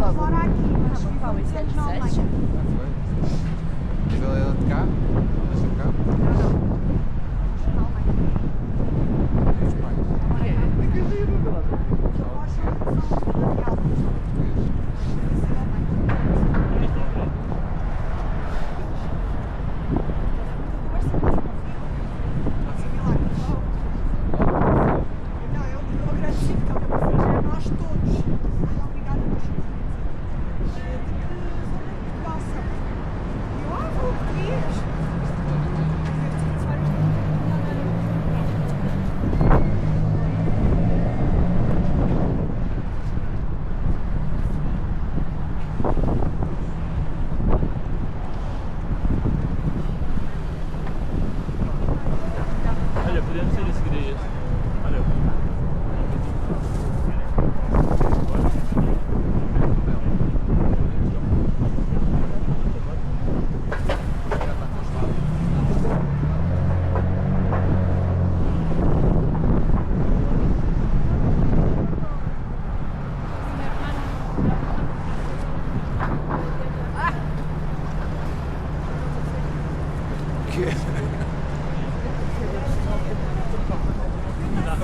Ela mora aqui, mas viveu muitos anos na Alemanha. Mas ela é de cá? Nasceu cá? Não. Na Alemanha. E os pais? Os avós são de Vila Real. Nasceu na Alemanha. Olha, podemos ir a seguir a este. Olha.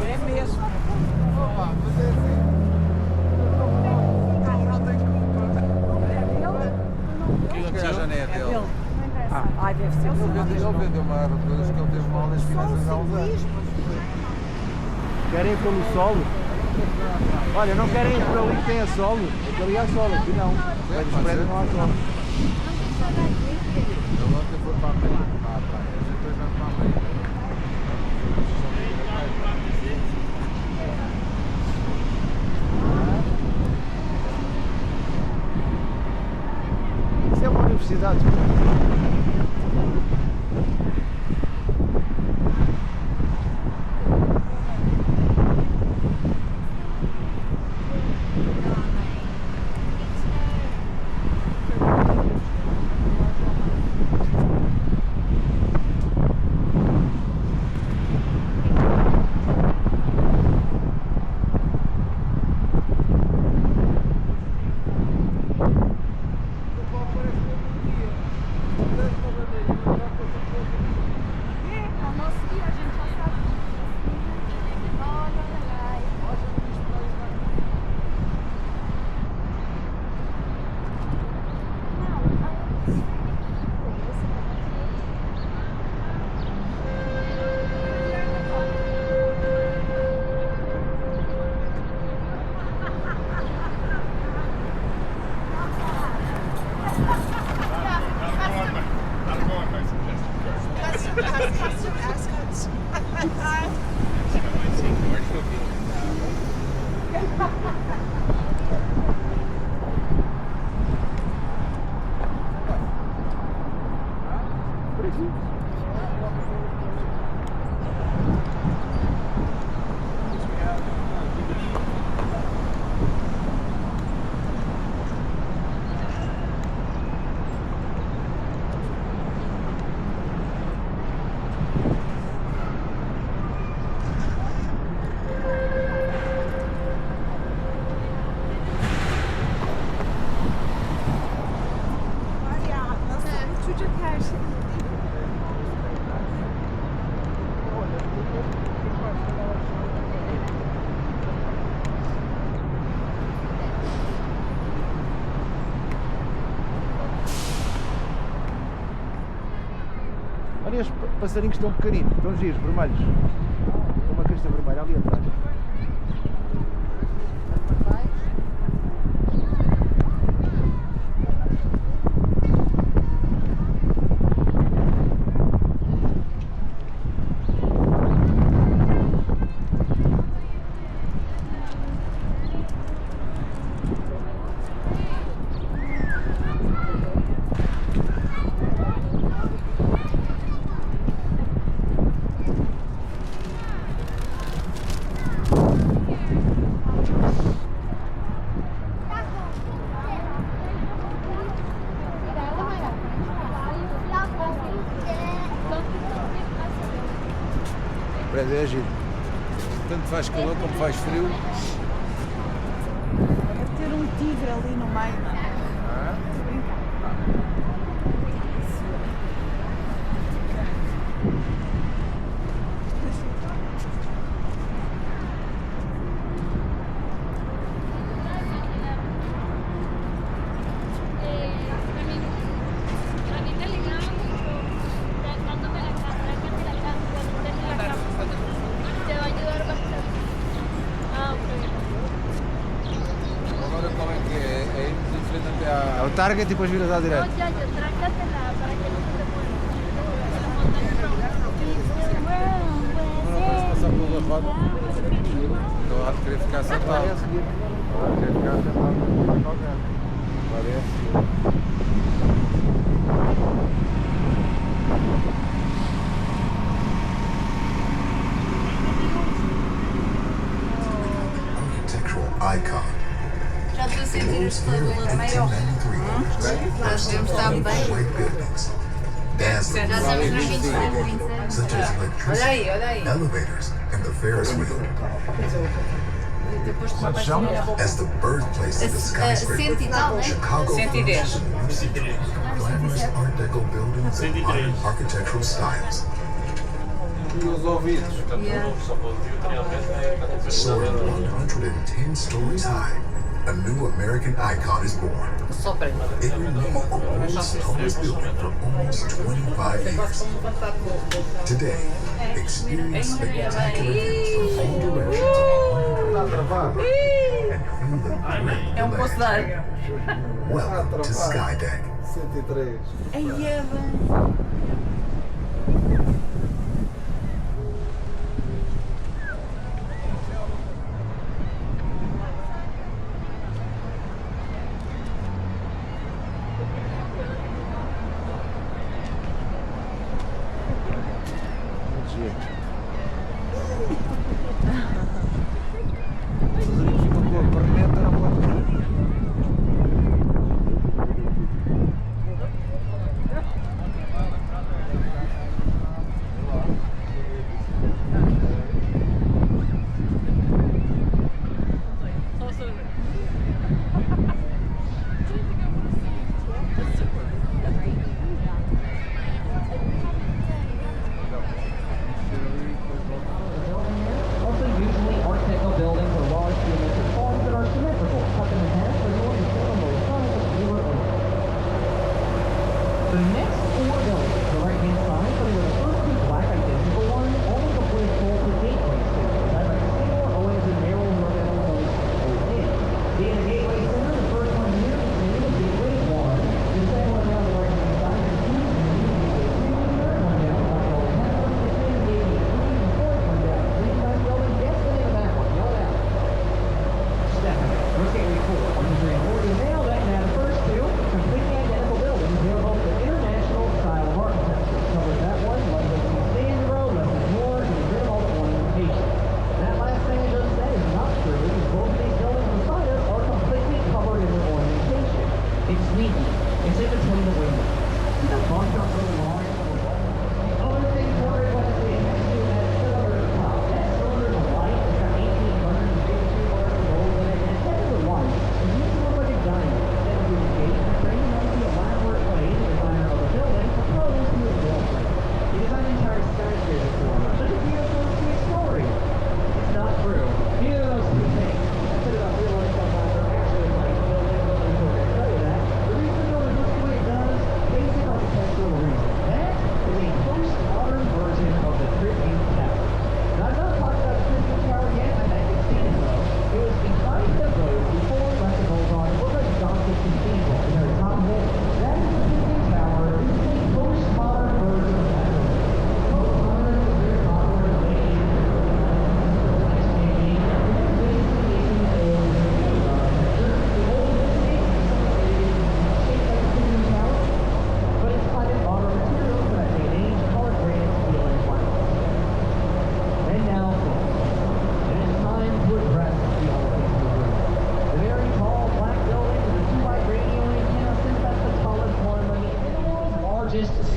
É mesmo. Opa, mas é assim. Não tem culpa. O que Se calhar já nem é dele. Não interessa. Ai, deve ser. Ele vendeu uma árvore de que ele teve mal das finanças há uns anos. Querem ir pelo solo? Olha, não querem ir por ali que tem a solo? Porque ali há solo, aqui não. Mas os prédios não há solo. Ele ontem foi para a Maria. Para a praia. A gente depois vai para a Maria. Isso é uma universidade. Olha estes passarinhos tão pequeninos, tão giros, vermelhos. Com uma crista vermelha ali atrás. prédio é giro. Tanto faz calor como faz frio. Deve ter um tigre ali no meio. Estou a brincar. Agora qual é que é? É irmos em frente até É à... o Target e depois viras à direita. Não vais passar pela roda? Então há de querer ficar sentado. Vai a seguir. Vai querer ficar sentado no qualquer. Vai a seguir. Architectural icon. Já estou a sentir este labelo maior. 1893, Nós devemos estar bem. white buildings, Já dazzling estamos nos lighting, 25, 26. such as electricity, elevators, and the Ferris wheel. Depois de uma pastilha. As the birthplace of the skyscraper, Cento e tal, né? Chicago 110. flows in usage of glamorous Art Deco buildings and modern architectural styles. E os ouvidos? Soaring 110 stories high, a new American icon is born. It remained the world's tallest building for almost 25 years. Today, experience spectacular views from all directions and feel the great É um poço de ar. Welcome to Skydeck. 103. Ai, é bem. Os amigos ficam com a corneta na ponta. Also, usually Art Deco buildings are large geometric forms that are symmetrical, cut them in half for your reasonable size of viewer only. The next four buildings, the right-hand side, but with the first two black identical ones, only complete full to gateway stations, led by single Owens and Merrill Northern Being the gateway center, the first one here is named the Gateway 1. The second one down the right-hand side is 2, and the third one down by the half is named Gateway 3, and the fourth one down. Please nice building, guess the name of that one, yell it out. Stephanie, what's Gateway 4? 1, 2, 3, and 4. You nailed it. Now the first two, completely identical buildings. They're both the international style of architecture. Covers that one, one that you stay in the road, less is more, and you rid of all the ornamentation. That last thing I just said is not true, because both of these buildings beside us are completely covered in their ornamentation. It's sneaky. It's in between the windows. The bumped up little line. The other thing for it was the next to that cylinder at the top. That cylinder is white. It's got 1,852 bars of gold in it, and it's technically white. It used to look like a diamond. Then we engaged the frame and the elaborate way the designer of the building proposed to his girlfriend. He designed an entire skyscraper for her. Such a beautiful, sweet story. It's not true. Neither of those two things. I said about real life stuff after actually like the building, but I'm going to tell you that. The reason the building looks the way it does, basic architectural reason. That is a post-modern version of the Tribune Tower. Now, I've not talked about the Tribune Tower yet, I bet you've seen it though. It was behind the road before it left the boulevard. It looked like a Gothic cathedral in their top hole. That is the Tribune Tower. This is a post-modern version of that. Post-modern is very popular today.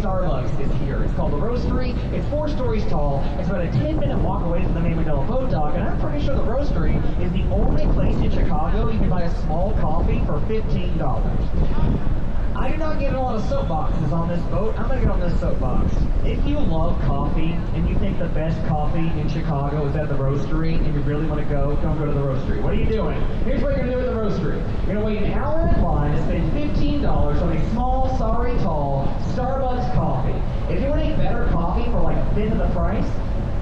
Starbucks is here. It's called the Roastery. It's 4 stories tall. It's about a 10-minute walk away from the Mammoth Boat Dock, and I'm pretty sure the Roastery is the only place in Chicago you can buy a small coffee for $15. I do not get a lot of soapboxes on this boat. I'm gonna get on this soapbox. If you love coffee and you think the best coffee in Chicago is at the roastery and you really want to go, don't go to the roastery. What are you doing? Here's what you're gonna do at the roastery. You're gonna wait an hour in line and spend $15 on a small, sorry, tall Starbucks coffee. If you want to eat better coffee for like a fifth of the price,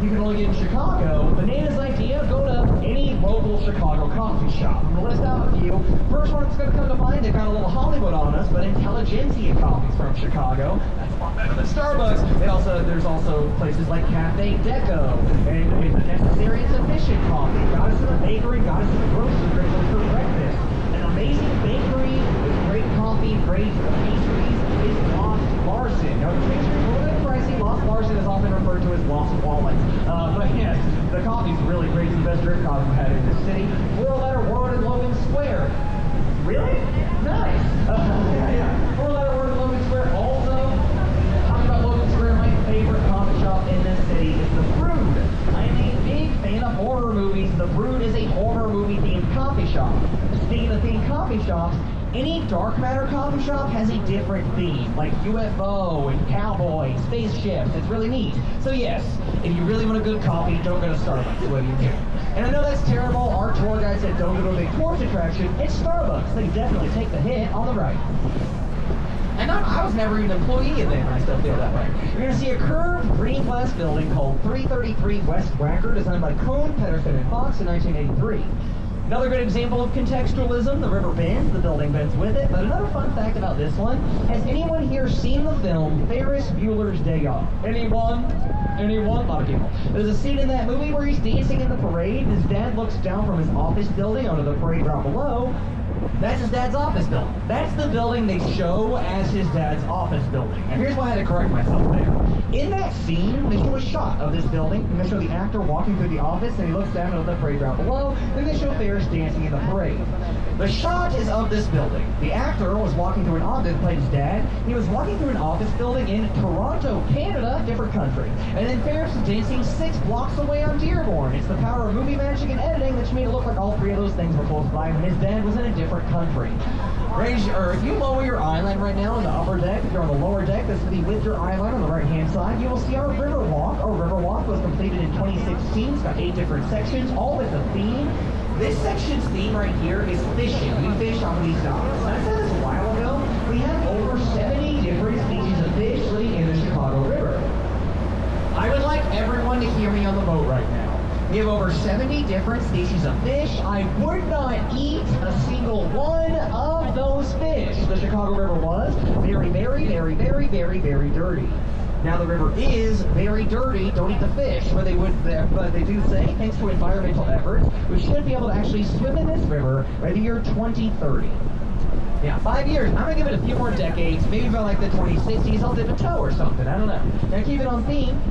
you can only get in Chicago. Banana's idea, go to any local Chicago coffee shop. I'm gonna list out a few. First one that's gonna come to mind, they've got a little Hollywood on us, but intelligentsia coffees from Chicago. That's a lot better than Starbucks. There's also places like Cafe Deco and Necessary and Sufficient Coffee. Got us in the bakery, got us in the grocery store for breakfast. An amazing bakery with great coffee, great pastries is Lost Larson. Now, the pastries are a little bit pricey. Lost Larson is often referred to as Lost Wallet. But yes, the coffee's really great. It's the best drip coffee I've had in this city. Four-letter word in Logan Square. Really? Nice. Yeah. Four-letter word in Logan Square. Also, talking about Logan Square, my favorite coffee shop in this city is The Brood. I am a big fan of horror movies. The Brood is a horror movie-themed coffee shop. Speaking of themed coffee shops, any dark matter coffee shop has a different theme, like UFO and cowboy, spaceships. It's really neat. So yes, if you really want a good coffee, don't go to Starbucks. What do you do? And I know that's terrible. Our tour guide said don't go to a big tourist attraction. It's Starbucks. They definitely take the hit on the right. And I was never even an employee of them, and I still feel that way. You're going to see a curved green glass building called 333 West Wacker, designed by Cohn, Pedersen, and Fox in 1983. Another good example of contextualism, the river bends, the building bends with it. But another fun fact about this one, has anyone here seen the film Ferris Bueller's Day Off? Anyone? Anyone? A lot of people. There's a scene in that movie where he's dancing in the parade, and his dad looks down from his office building onto the parade route below. That's his dad's office building. That's the building they show as his dad's office building. And here's why I had to correct myself there. In that scene, they show a shot of this building, and they show the actor walking through the office, and he looks down at the parade route below, then they show Ferris dancing in the parade. The shot is of this building. The actor was walking through an office, played his dad. He was walking through an office building in Toronto, Canada, different country. And then Ferris is dancing 6 blocks away on Dearborn. It's the power of movie magic and editing that made it look like all 3 of those things were close by when his dad was in a different country. If you lower your eyeline right now on the upper deck, if you're on the lower deck, this will be with your eyeline on the right-hand side. You will see our river walk. Our river walk was completed in 2016. It's got 8 different sections, all with a theme. This section's theme right here is fishing. We fish on these docks. And I said this a while ago. We have over 70 different species of fish living in the Chicago River. I would like everyone to hear me on the boat right now. We have over 70 different species of fish. I would not eat a single one of those fish. The Chicago River was very, very, very, very, very, very dirty. Now the river is very dirty. Don't eat the fish, but they do say, thanks to environmental efforts, we should be able to actually swim in this river by the year 2030. Yeah, 5 years. I'm gonna give it a few more decades. Maybe by like the 2060s, I'll dip a toe or something. I don't know. Now keep it on theme.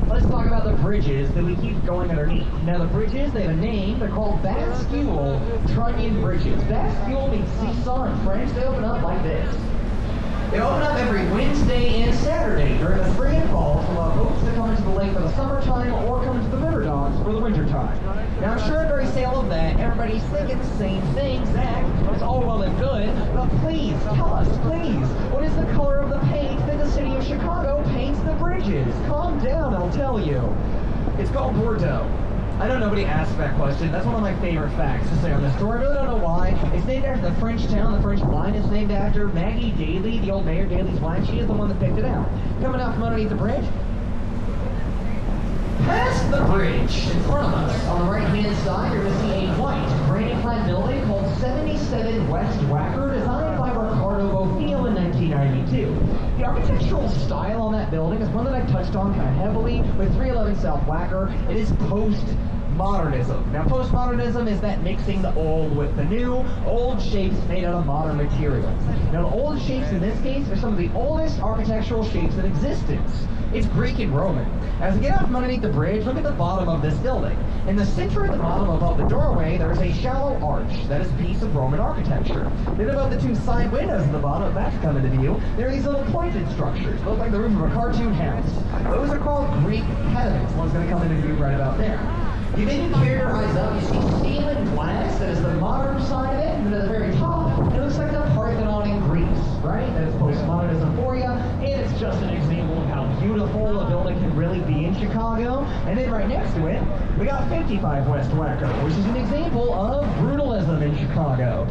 Let's talk about the bridges that we keep going underneath. Now the bridges, they have a name. They're called Bascule Trunnion Bridges. Bascule means seesaw in French. They open up like this. They open up every Wednesday and Saturday during the spring and fall to allow boats to come into the lake for the summertime or come into the river docks for the wintertime. Now I'm sure during sale of that, everybody's thinking the same thing. Zach, it's all well and good, but please, tell us, please, what is the color of the paint that the city of Chicago paints the bridges? Calm down, I'll tell you. It's called Bordeaux. I know nobody asked that question. That's one of my favorite facts to say on this story. I really don't know why. It's named after the French town, the French wine. It's named after Maggie Daly, the old Mayor Daly's wine. She is the one that picked it out. Coming out from underneath the bridge. Past the bridge, in front of us, on the right-hand side, you're going to see a white, granite-clad building called 77 West Wacker, designed by Ricardo Bofill in 1992. The architectural style on that building is one that I've touched on kind of heavily with 311 South Wacker. It is postmodernism. Now, postmodernism is that mixing the old with the new, old shapes made out of modern materials. Now, the old shapes in this case are some of the oldest architectural shapes in existence. It's Greek and Roman. As we get out from underneath the bridge, look at the bottom of this building. In the center at the bottom above the doorway, there is a shallow arch. That is a piece of Roman architecture. Then above the 2 side windows at the bottom, that's coming into view, there are these little pointed structures. They look like the roof of a cartoon house. Those are called Greek pediments. One's going to come into view right about there. You then carry your eyes up, you see steel and glass, that is the modern side of it, and then at the very top, beautiful a building can really be in Chicago. And then right next to it, we got 55 West Wacker, which is an example of brutalism in Chicago.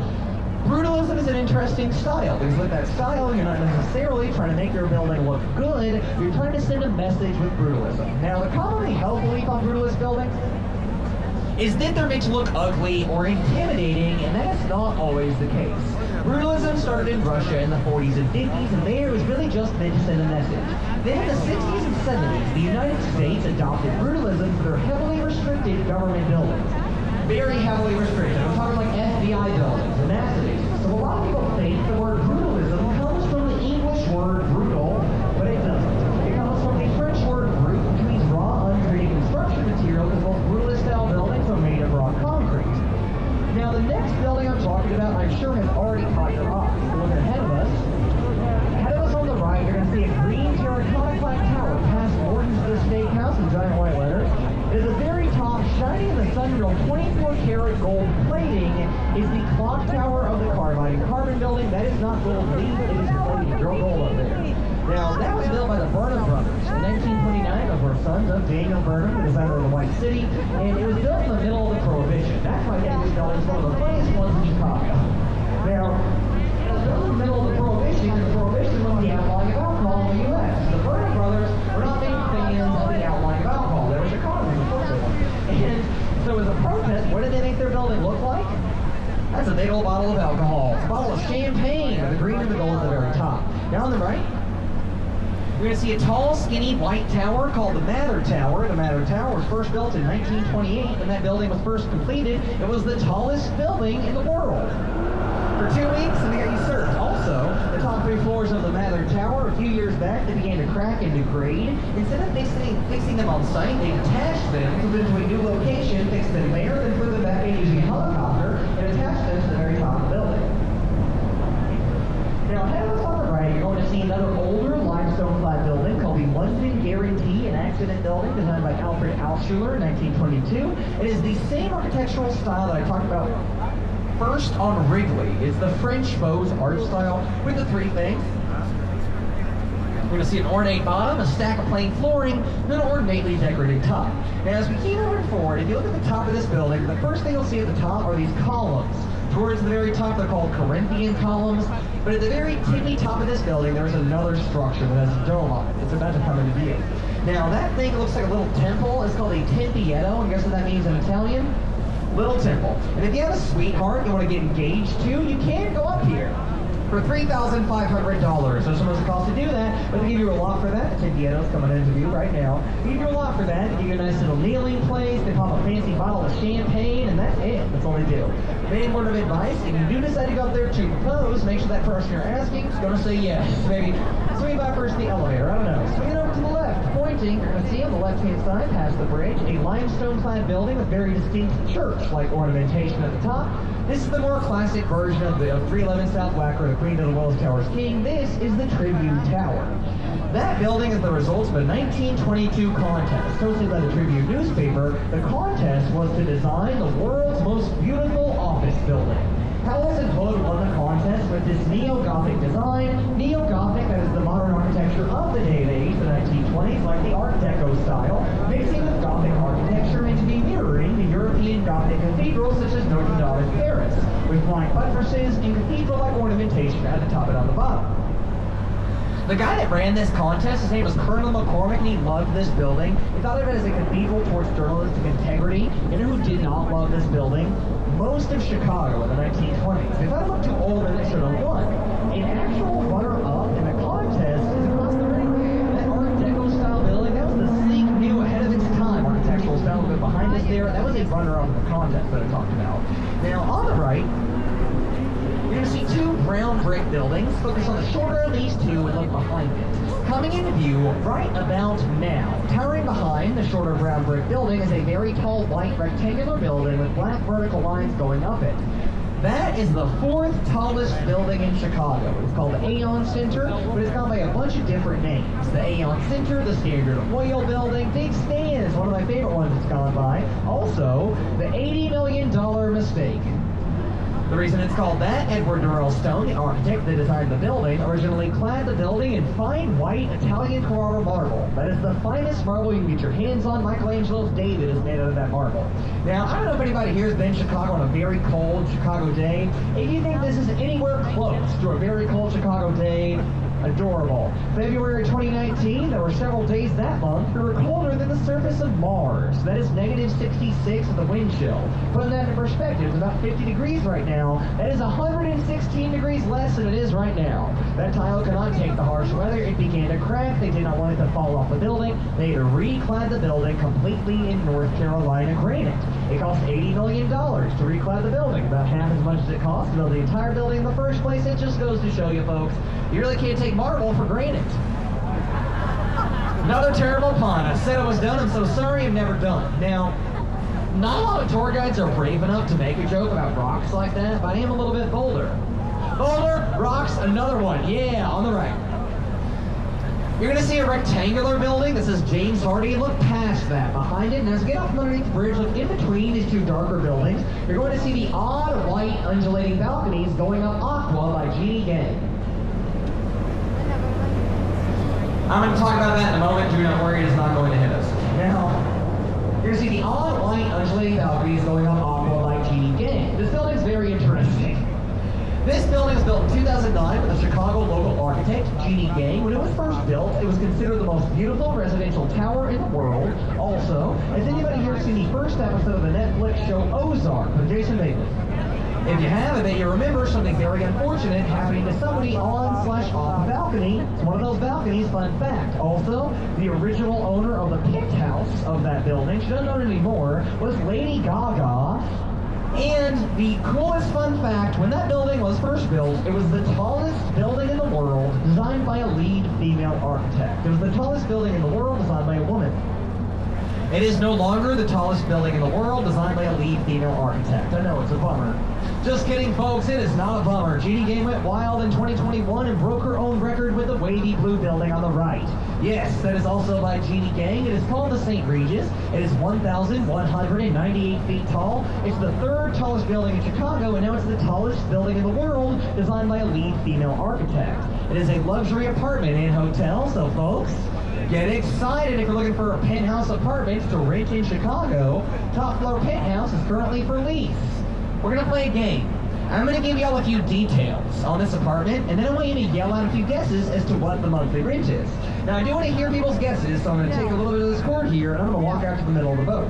Brutalism is an interesting style, because with that style, you're not necessarily trying to make your building look good, you're trying to send a message with brutalism. Now, the commonly held belief on brutalist buildings is that they're meant to look ugly or intimidating, and that is not always the case. Brutalism started in Russia in the 40s and 50s, and there it was really just meant to send a message. Then in the 60s and 70s, the United States adopted brutalism for their heavily restricted government buildings. Very heavily restricted. I'm talking like FBI buildings and NASA bases. So a lot of people think the word brutalism comes from the English word brutal, but it doesn't. It comes from the French word brut, which means raw, untreated construction material, because most brutalist-style buildings are made of raw concrete. Now, the next building I'm talking about, I'm sure has already caught your eye. So look ahead of us. Ahead of us on the right, you're going to see a green terracotta-clad tower past Morton's The Steakhouse in giant white letters. At the very top, shining in the sun, real 24-karat gold plating is the clock tower of the Carbide and Carbon building. That is not gold leaf, it is plated, real gold up there. Now, that was built by the Burnham brothers in 1929. Those were sons of Daniel Burnham, the designer of the White City, and it was built in the middle of the Prohibition. That's why getting this building is one of the funniest ones in Chicago. Now, it was built in the middle of the Prohibition, and the Prohibition was the outlawing of alcohol in the U.S. The Burnham brothers were not big fans of the outlawing of alcohol. They were Chicagoans, of course they were. And so as a protest, what did they make their building look like? That's a big old bottle of alcohol. It's a bottle of champagne with the green and the gold at the very top. Now on the right, you're going to see a tall, skinny, white tower called the Mather Tower. The Mather Tower was first built in 1928. When that building was first completed, it was the tallest building in the world. For 2 weeks, and they got usurped. Also, the top 3 floors of the Mather Tower, a few years back, they began to crack and degrade. Instead of fixing them on site, they detached them, moved them to a new location, fixed them there, then flew them back in using a helicopter, and attached them to the very top of the building. Now, ahead of us on the right, you're going to see another older limestone-clad building called the London Guarantee, an accident building designed by Alfred Altschuler in 1922. It is the same architectural style that I talked about first on Wrigley. It's the French Faux art style with the 3 things. We're going to see an ornate bottom, a stack of plain flooring, and an ornately decorated top. Now, as we keep moving forward, if you look at the top of this building, the first thing you'll see at the top are these columns. Towards the very top, they're called Corinthian columns. But at the very tippy top of this building, there's another structure that has a dome on it. It's about to come into view. Now, that thing looks like a little temple. It's called a tempietto, and guess what that means in Italian? Little temple. And if you have a sweetheart you want to get engaged to, you can go up here for $3,500. So it's supposed to cost to do that, but they give you a lot for that. The tempietto's coming into view right now. They give you a lot for that. They give you a nice little kneeling place. They pop a fancy bottle of champagne, and that's it. That's all they do. Main word of advice, if you do decide to go up there to propose, make sure that person you're asking is going to say yes. Maybe swing by first in the elevator, I don't know. Swing it over to the left, pointing, you're going to see on the left-hand side, past the bridge, a limestone-clad building with very distinct church-like ornamentation at the top. This is the more classic version of the 311 South Wacker, the Queen of the Willis Tower's king. This is the Tribune Tower. That building is the result of a 1922 contest hosted by the Tribune newspaper. The contest was to design the world's most beautiful office building. Howells Hood won the contest with this neo-Gothic design. Neo-Gothic, that is the modern architecture of the day and age, the 1920s, like the Art Deco style, mixing with Gothic architecture and to be mirroring the European Gothic cathedrals such as Notre Dame in Paris, with flying buttresses and cathedral-like ornamentation at the top and on the bottom. The guy that ran this contest, his name was Colonel McCormick, and he loved this building. He thought of it as a cathedral towards journalistic integrity. You know who did not love this building? Most of Chicago in the 1920s. They thought it looked too old and it should have won. An actual runner-up in the contest is across the ring. That Art Deco style building, that was the sleek, new, ahead of its time architectural style building behind us there. That was a runner-up in the contest that I talked about. Now, on the right, you're going to see 2 brown brick buildings. Focus on the shorter of these 2 and look behind it. Coming into view right about now, towering behind the shorter brown brick building is a very tall white rectangular building with black vertical lines going up it. That is the 4th tallest building in Chicago. It's called the Aon Center, but it's gone by a bunch of different names. The Aon Center, the Standard Oil Building, Big Stan is one of my favorite ones that's gone by. Also, the $80 million mistake. The reason it's called that, Edward Durrell Stone, the architect that designed the building, originally clad the building in fine white Italian Carrara marble. That is the finest marble you can get your hands on. Michelangelo's David is made out of that marble. Now, I don't know if anybody here has been in Chicago on a very cold Chicago day. If you think this is anywhere close to a very cold Chicago day, adorable. February 2019, there were several days that month that were colder than the surface of Mars. That is negative 66 with the wind chill. Putting that into perspective, it's about 50 degrees right now. That is 116 degrees less than it is right now. That tile could not take the harsh weather. It began to crack. They did not want it to fall off the building. They had to reclad the building completely in North Carolina granite. It cost $80 million to reclad the building, about half as much as it cost to build the entire building in the first place. It just goes to show you, folks, you really can't take marble for granted. Another terrible pun. I said I was done. I'm so sorry. I'm never done. Now, not a lot of tour guides are brave enough to make a joke about rocks like that, but I am a little bit bolder. Boulder, rocks, another one. Yeah, on the right. You're going to see a rectangular building that says James Hardy. Look past that. Behind it, and as you get off from underneath the bridge, look in between these two darker buildings. You're going to see the odd white undulating balconies going up Aqua by Jeannie Gang. I'm going to talk about that in a moment. Do not worry, it is not going to hit us. Now, you're going to see the odd white undulating balconies going up Aqua by Jeannie Gang. This building is very interesting. This building was built in 2009 with a Chicago local architect, Jeannie Gang. When it was first built, it was considered the most beautiful residential tower in the world. Also, has anybody here seen the first episode of the Netflix show Ozark with Jason Bateman? If you have, I bet you remember something very unfortunate happening to somebody on/off a balcony. It's one of those balconies, fun fact. Also, the original owner of the penthouse of that building, she doesn't own it anymore, was Lady Gaga. And the coolest fun fact, when that building was first built, it was the tallest building in the world designed by a lead female architect. It was the tallest building in the world designed by a woman. It is no longer the tallest building in the world designed by a lead female architect. I know, it's a bummer. Just kidding, folks, it is not a bummer. Jeannie Gang went wild in 2021 and broke her own record with the wavy blue building on the right. Yes, that is also by Jeannie Gang. It is called the St. Regis. It is 1,198 feet tall. It's the third tallest building in Chicago, and now it's the tallest building in the world designed by a lead female architect. It is a luxury apartment and hotel, so folks, get excited if you're looking for a penthouse apartment to rent in Chicago. Top floor penthouse is currently for lease. We're going to play a game. I'm going to give y'all a few details on this apartment, and then I want you to yell out a few guesses as to what the monthly rent is. Now, I do want to hear people's guesses, so I'm going to take a little bit of this cord here, and I'm going to walk out to the middle of the boat.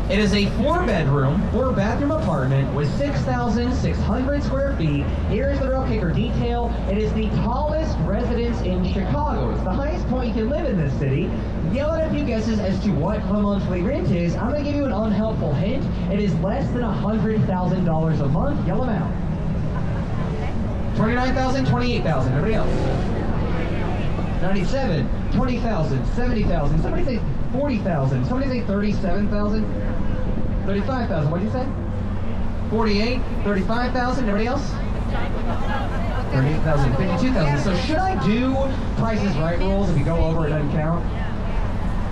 It is a 4-bedroom, 4-bathroom apartment with 6,600 square feet. Here's the real kicker detail. It is the tallest residence in Chicago. It's the highest point you can live in this city. Yell out a few guesses as to what the monthly rent is. I'm going to give you an unhelpful hint. It is less than $100,000 a month. Yell them out. 29,000, 28,000. Everybody else? 97, 20,000, 70,000. Somebody say 40,000. Somebody say 37,000. 35,000. What did you say? 48, 35,000. Everybody else? 38,000, 52,000. So should I do Price is Right rules? If you go over, it doesn't count.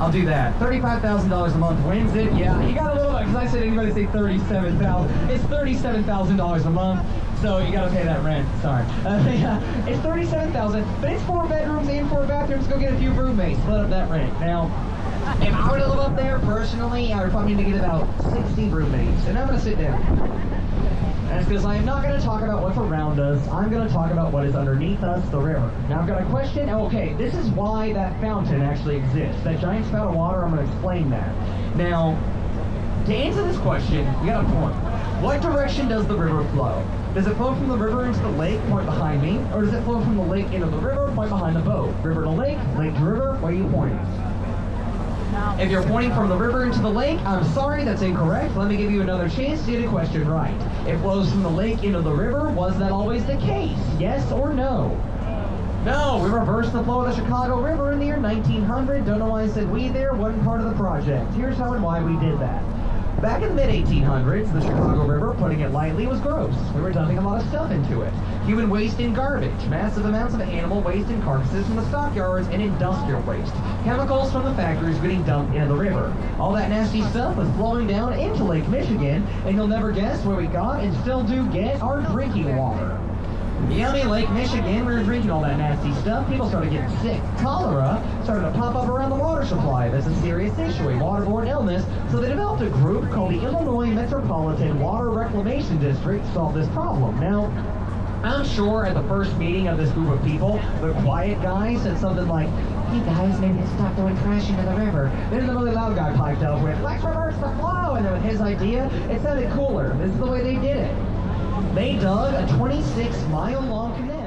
I'll do that. $35,000 a month wins it. Yeah, you got a little bit, because I said anybody say 37,000. It's $37,000 a month, so you got to pay that rent. Sorry. Yeah, it's $37,000, but it's 4 bedrooms and 4 bathrooms. Go get a few roommates. Split up that rent. Now, if I were to live up there personally, I would probably need to get about 60 roommates. And I'm going to sit down. And it's because I am not going to talk about what's around us. I'm going to talk about what is underneath us, the river. Now I've got a question. Okay, this is why that fountain actually exists. That giant spout of water, I'm going to explain that. Now, to answer this question, you got a point. What direction does the river flow? Does it flow from the river into the lake, point behind me? Or does it flow from the lake into the river, point behind the boat? River to lake to river, where are you pointing? If you're pointing from the river into the lake, I'm sorry, that's incorrect. Let me give you another chance to get a question right. It flows from the lake into the river. Was that always the case? Yes or no? No, we reversed the flow of the Chicago River in the year 1900. Don't know why I said we there. Wasn't part of the project. Here's how and why we did that. Back in the mid-1800s, the Chicago River, putting it lightly, was gross. We were dumping a lot of stuff into it. Human waste and garbage, massive amounts of animal waste and carcasses from the stockyards, and industrial waste. Chemicals from the factories getting dumped into the river. All that nasty stuff was flowing down into Lake Michigan, and you'll never guess where we got and still do get our drinking water. Yummy Lake Michigan, we were drinking all that nasty stuff. People started getting sick. Cholera started to pop up around the water supply. That's a serious issue, a waterborne illness. So they developed a group called the Illinois Metropolitan Water Reclamation District to solve this problem. Now, I'm sure at the first meeting of this group of people, the quiet guy said something like, "Hey guys, maybe let's stop throwing trash into the river." Then the really loud guy piped up with, "Let's reverse the flow." And then with his idea, it sounded cooler. This is the way they did it. They dug a 26-mile-long canal.